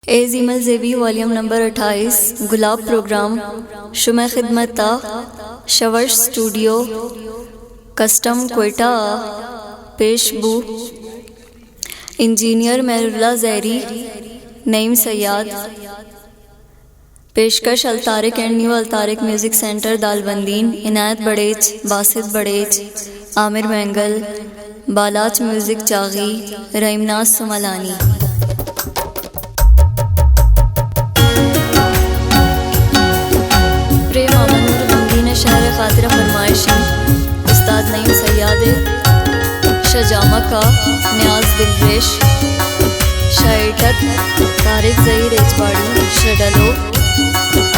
ज़ीमल ज़ेबी volume number 28 गुलाब program शुमे खिदमत शवर्श स्टूडियो कस्टम कोयटा पेशबू इंजीनियर मेहरुल्लाह ज़हरी नईम सैयाद पेशकश Altariq and new Altariq music centre Dalbandin Inayat Barej Basit Barej Amir Mengal Balach music Chagi Rahimnaz Sumalani. शायर खातिर फरमाइशी उस्ताद नईम सैयाद शजामा का न्याज दिलरेश शाइटत तारिक ज़हीर एजवाड़ी शडलो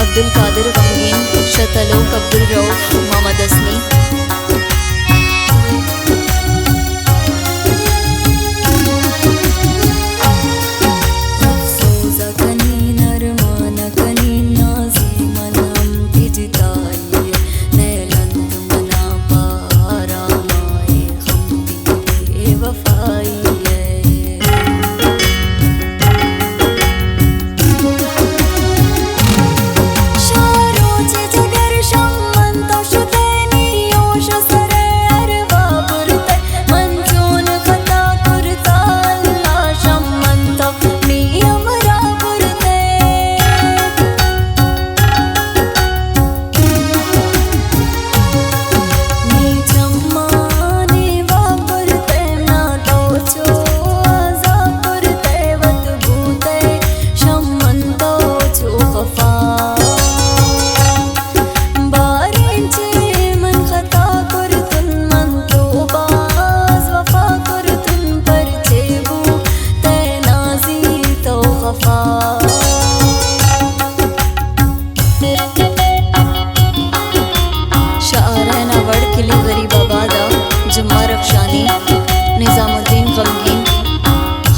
अब्दुल कादिर गमगीन शतलोक अब्दुल रऊफ मोहम्मद असनी।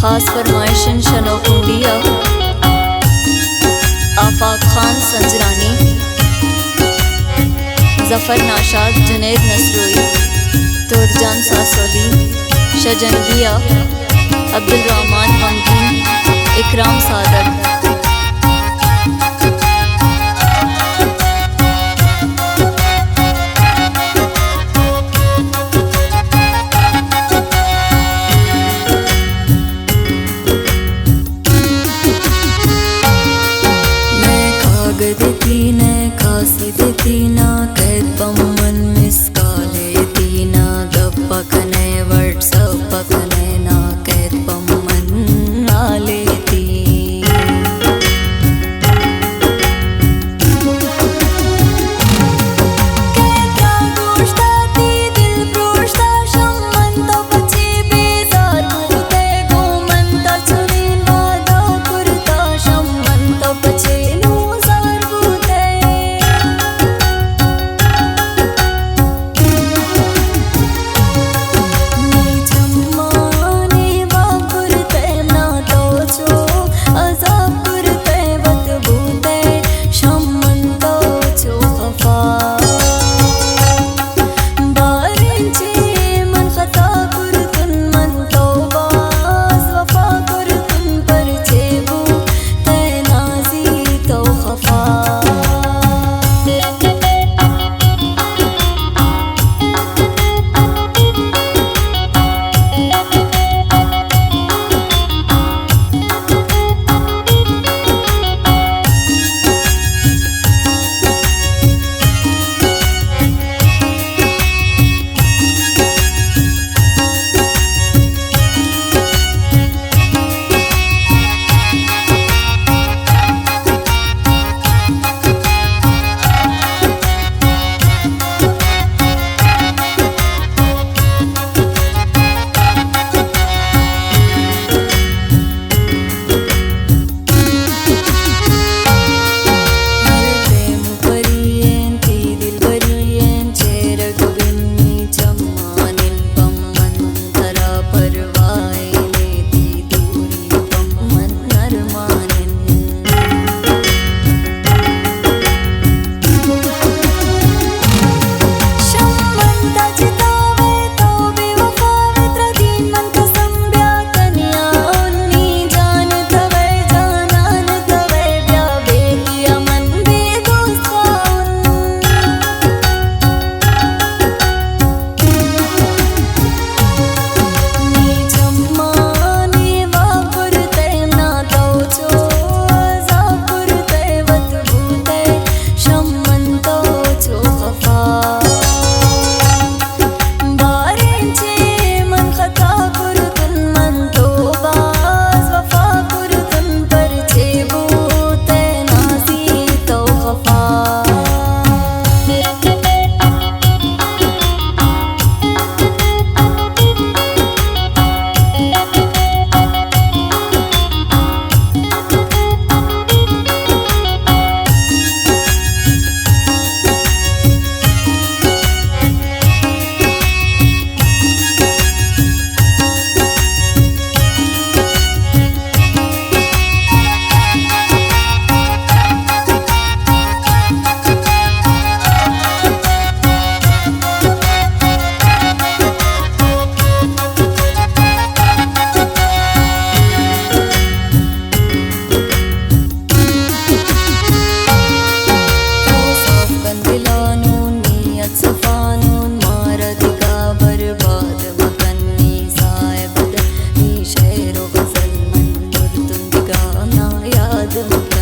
खास फरमाइशन शनोकुंडिया आफाक खान संजरानी जफर नाशाद जुनेद नसरोई तुरजान सासोली शजनगिया अब्दुल रहमान गमगीन इकराम सादक। देतीना कैद बमन मिसकाले तीना गप पकने व्हाट्सएप पकने ना कैद बमन आले ती। बाद